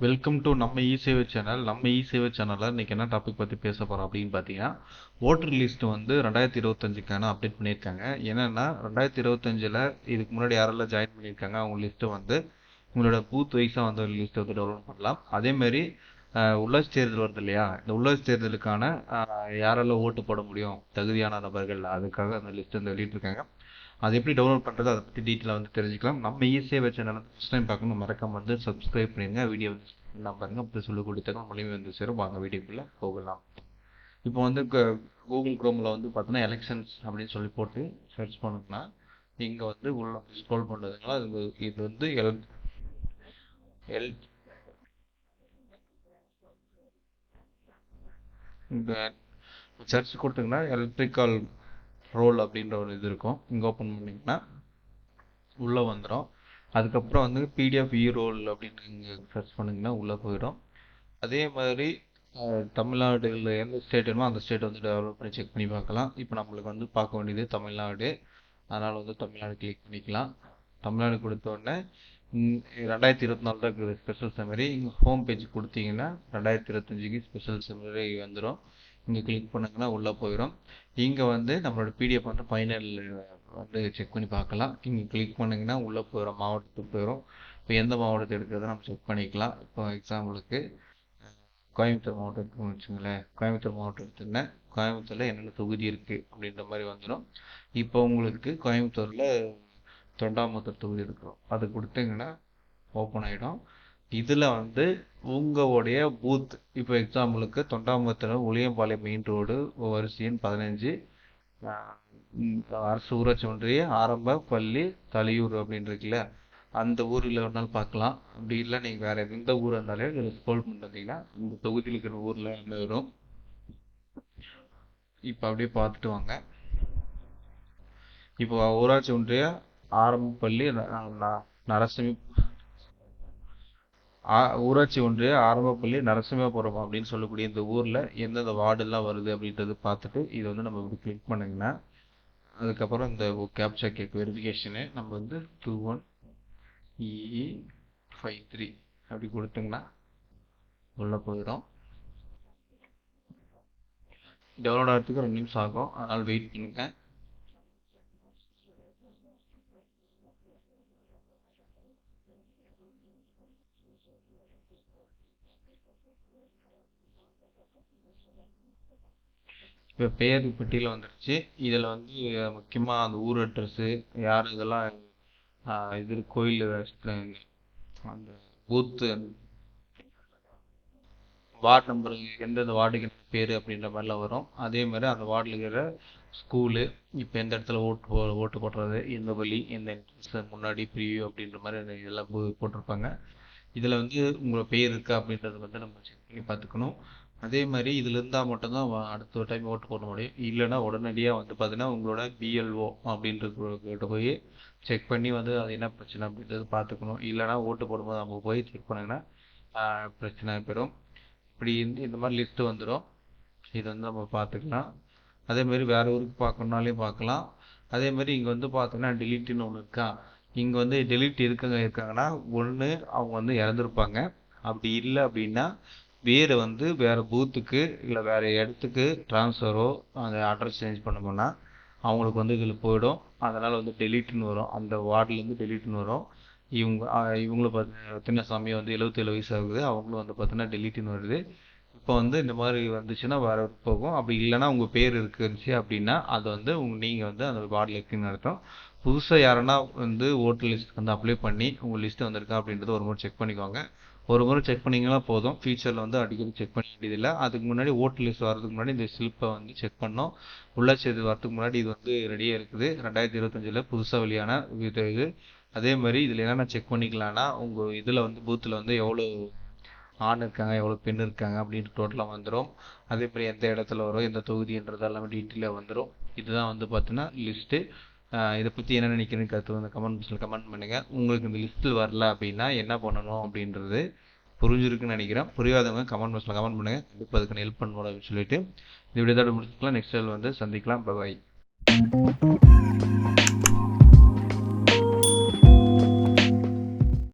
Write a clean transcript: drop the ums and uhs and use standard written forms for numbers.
Welcome to நம்ம இ-சேவை channel. நம்ம இ-சேவை சேனலில் இன்றைக்கி என்ன டாபிக் பற்றி பேச போகிறோம் அப்படின்னு பார்த்தீங்கன்னா, ஓட்டர் லிஸ்ட் வந்து 2025க்கான அப்டேட் பண்ணியிருக்காங்க. என்னென்னா 2025 இதுக்கு முன்னாடி யாரெல்லாம் ஜாயின் பண்ணியிருக்காங்க அவங்க லிஸ்ட்டு வந்து உங்களோட பூத் வைஸாக வந்து ஒரு லிஸ்ட்டை வந்து டவுன்லோட் பண்ணலாம். அதேமாதிரி உள்ளாட்சி தேர்தல் வருது இல்லையா, இந்த உள்ளாட்சி தேர்தலுக்கான யாரெல்லாம் ஓட்டு போட முடியும் தகுதியான நபர்கள், அதுக்காக அந்த லிஸ்ட் வந்து வெளியிட்டிருக்காங்க. அது எப்படி டவுன்லோட் பண்ணுறது அதை பற்றி டீட்டெயிலாக வந்து தெரிஞ்சுக்கலாம். நம்ம இ-சேவை சேனல் ஃபஸ்ட் டைம் பார்க்கணும், மறக்காம வந்து சப்ஸ்கிரைப் பண்ணிடுங்க. வீடியோ வந்து நான் பாருங்கள், அப்படி சொல்லி கொடுத்தா மூலியமாக வந்து சேரும். வாங்க வீடியோக்குள்ளே போகலாம். இப்போ வந்து கூகுள் குரோமில் வந்து பார்த்தோன்னா எலெக்ஷன்ஸ் அப்படின்னு சொல்லி போட்டு சர்ச் பண்ணோம்னா இங்கே வந்து உள்ள ஸ்க்ரோல் பண்ணுறதுனால இது வந்து எல் இந்த சர்ச் கொடுத்தீங்கன்னா எலக்ட்ரிக்கல் ரோல் அப்படின்ற ஒரு இது இருக்கும். இங்கே ஓப்பன் பண்ணிங்கன்னா உள்ளே வந்துடும். அதுக்கப்புறம் வந்து பிடிஎஃப் ரோல் அப்படின்னு இங்கே சர்ச் பண்ணிங்கன்னா உள்ளே போயிடும். அதே மாதிரி தமிழ்நாடுல எந்த ஸ்டேட் வேணுமோ அந்த ஸ்டேட் வந்து டெவலப் பண்ணி செக் பண்ணி பார்க்கலாம். இப்போ நம்மளுக்கு வந்து பார்க்க வேண்டியது தமிழ்நாடு, அதனால் வந்து தமிழ்நாடு கிளிக் பண்ணிக்கலாம். தமிழ்நாடு கொடுத்தோடனே 2024 தான் இருக்குது ஸ்பெஷல் சம்மரி. இங்கே ஹோம் பேஜ் கொடுத்தீங்கன்னா 2025க்கு ஸ்பெஷல் சம்மரி வந்துடும். இங்கே கிளிக் பண்ணுங்கன்னா உள்ளே போயிடும். இங்கே வந்து நம்மளோட பிடிஎஃப் வந்து ஃபைனல் வந்து செக் பண்ணி பார்க்கலாம். இங்கே கிளிக் பண்ணிங்கன்னா உள்ளே போயிடும், மாவட்டத்துக்கு போயிடும். இப்போ எந்த மாவட்டத்தை எடுக்கிறத நம்ம செக் பண்ணிக்கலாம். இப்போ எக்ஸாம்பிளுக்கு கோயம்புத்தூர் மாவட்டம் இருக்குன்னு வச்சுங்களேன். கோயம்புத்தூர் மாவட்டம் எடுத்துன்னா கோயம்புத்தூரில் என்னென்ன தொகுதி இருக்குது அப்படின்ற மாதிரி வந்துடும். இப்போ உங்களுக்கு கோயம்புத்தூரில் தொண்டாமுத்தூர் தொகுதி இருக்கிறோம், அது கொடுத்தீங்கன்னா ஓப்பன் ஆகிடும். இதில் வந்து உங்களுடைய பூத், இப்போ எக்ஸாம்பிளுக்கு தொண்டாமுத்தூர் உளியம்பாளையம் மெயின் ரோடு வரிசை எண் 15 அரசு ஊராட்சி ஒன்றிய ஆரம்ப பள்ளி தலையூர் அப்படின்னு இருக்குல்ல, அந்த ஊரில் ஒரு நாள் பார்க்கலாம். அப்படி இல்லை நீங்கள் வேறு எந்த ஊர் இருந்தாலே இதில் ஸ்க்ரோல் பண்ணுறீங்கன்னா இந்த தொகுதியில் இருக்கிற ஊரில் வரும். இப்போ அப்படியே பார்த்துட்டு வாங்க. இப்போ ஊராட்சி ஒன்றிய ஆரம்ப பள்ளி நரசிம்மி ஊராட்சி ஒன்றிய ஆரம்ப பள்ளி நரசிம்மபுரம் அப்படின்னு சொல்லக்கூடிய இந்த ஊரில் எந்தெந்த வார்டெல்லாம் வருது அப்படின்றது பார்த்துட்டு இதை வந்து நம்ம இப்படி கிளிக் பண்ணிங்கன்னா அதுக்கப்புறம் இந்த கேப்சா கேக் வெரிஃபிகேஷனு நம்ம வந்து 21EE53 அப்படி கொடுத்தீங்கன்னா உள்ளே போயிடும். டவுன்லோட் ஆகிறதுக்கு 2 நிமிஷம் ஆகும், அதனால் வெயிட் பண்ணுங்க. இப்போ பேர் பட்டியலில் வந்துடுச்சு. இதில் வந்து முக்கியமாக அந்த ஊர் அட்ரஸ்ஸு யார் இதெல்லாம் இது கோயில் அந்த பூத்து வார்டு நம்பர் எந்தெந்த வார்டுக்கு பேர் அப்படின்ற மாதிரிலாம் வரும். அதே மாதிரி அந்த வார்டில் இருக்கிற ஸ்கூலு, இப்போ எந்த இடத்துல ஓட்டு போடுறது, எந்த வழி, எந்த என்ட்ரன்ஸ் முன்னாடி ப்ரிவியூ அப்படின்ற மாதிரி இதெல்லாம் போட்டிருப்பாங்க. இதில் வந்து உங்களோட பேர் இருக்கா அப்படின்றத வந்து நம்ம செக் பண்ணி பார்த்துக்கணும். அதே மாதிரி இதில் இருந்தால் மட்டும்தான் அடுத்த டைம் ஓட்டு போட முடியும். இல்லைன்னா உடனடியாக வந்து பார்த்தீங்கன்னா உங்களோட பிஎல்ஓ அப்படின்றத போய் செக் பண்ணி வந்து அது என்ன பிரச்சனை அப்படின்றது பார்த்துக்கணும். இல்லைனா ஓட்டு போடும்போது நம்ம போய் செக் பண்ணிங்கன்னா பிரச்சனை பெறும். இப்படி இந்த மாதிரி லிஸ்ட்டு வந்துடும். இது வந்து நம்ம பார்த்துக்கலாம். அதேமாரி வேறு ஊருக்கு பார்க்கணுனாலையும் பார்க்கலாம். அதேமாதிரி இங்கே வந்து பார்த்தோன்னா டெலிட்டுன்னு ஒன்று இருக்கா, இங்கே வந்து டெலிட் இருக்காங்கன்னா ஒன்று அவங்க வந்து இறந்துருப்பாங்க. அப்படி இல்லை அப்படின்னா வேறு பூத்துக்கு இல்லை வேறு இடத்துக்கு ட்ரான்ஸ்ஃபரோ அந்த அட்ரஸ் சேஞ்ச் பண்ணோம்னா அவங்களுக்கு வந்து இதில் போயிடும். அதனால் வந்து டெலிட்டுன்னு வரும், அந்த வார்டுலேருந்து டெலிட்டுன்னு வரும். இவங்களும் பார்த்தீங்கன்னா சாமி வந்து 77 வயசு ஆகுது, அவங்களும் வந்து பார்த்தீங்கன்னா டெலிட்டுன்னு வருது. இப்போ வந்து இந்த மாதிரி வந்துச்சுன்னா வேறு போகும். அப்படி இல்லைன்னா உங்கள் பேர் இருக்குச்சு அப்படின்னா அது வந்து நீங்கள் வந்து அந்த வார்டில் இருக்குன்னு அர்த்தம். புதுசாக யாருன்னா வந்து ஓட்டர் லிஸ்ட்டுக்கு வந்து அப்ளை பண்ணி உங்கள் லிஸ்ட்டு வந்திருக்கா அப்படின்றத ஒரு முறை செக் பண்ணிக்கோங்க. ஒரு முறை செக் பண்ணிங்கன்னா போதும், ஃபியூச்சரில் வந்து அடிக்கடி செக் பண்ண வேண்டியதில்லை. அதுக்கு முன்னாடி ஓட்டர் லிஸ்ட் வரதுக்கு முன்னாடி இந்த ஸ்லிப்பை வந்து செக் பண்ணோம். உள்ளாட்சி இது வரதுக்கு முன்னாடி இது வந்து ரெடியாக இருக்குது. 2025 புதுசாக வெளியான இது. அதே மாதிரி இதில் என்னென்ன செக் பண்ணிக்கலாம்னா உங்கள் இதில் வந்து பூத்தில் வந்து எவ்வளோ ஆண் இருக்காங்க எவ்வளோ பெண் இருக்காங்க அப்படின்ட்டு டோட்டலாக வந்துடும். அதே மாதிரி எந்த இடத்துல வரும், எந்த தொகுதின்றது எல்லாமே டீட்டெயிலாக வந்துடும். இதுதான் வந்து பார்த்தீங்கன்னா லிஸ்ட்டு. இதை பற்றி என்ன நினைக்கிறேன்னு கருத்து வந்து கமெண்ட் பாக்ஸில் கமெண்ட் பண்ணுங்கள். உங்களுக்கு இந்த லிஸ்ட்டில் வரல அப்படின்னா என்ன பண்ணணும் அப்படின்றது புரிஞ்சிருக்குன்னு நினைக்கிறேன். புரியாதவங்க கமெண்ட் பாக்ஸில் கமெண்ட் பண்ணுங்கள், கண்டிப்பாக அதுக்கு ஹெல்ப் பண்ணணும் அப்படின்னு சொல்லிட்டு இந்த வீடியோ முடிச்சுக்கலாம். நெக்ஸ்ட் வந்து சந்திக்கலாம். பாய்.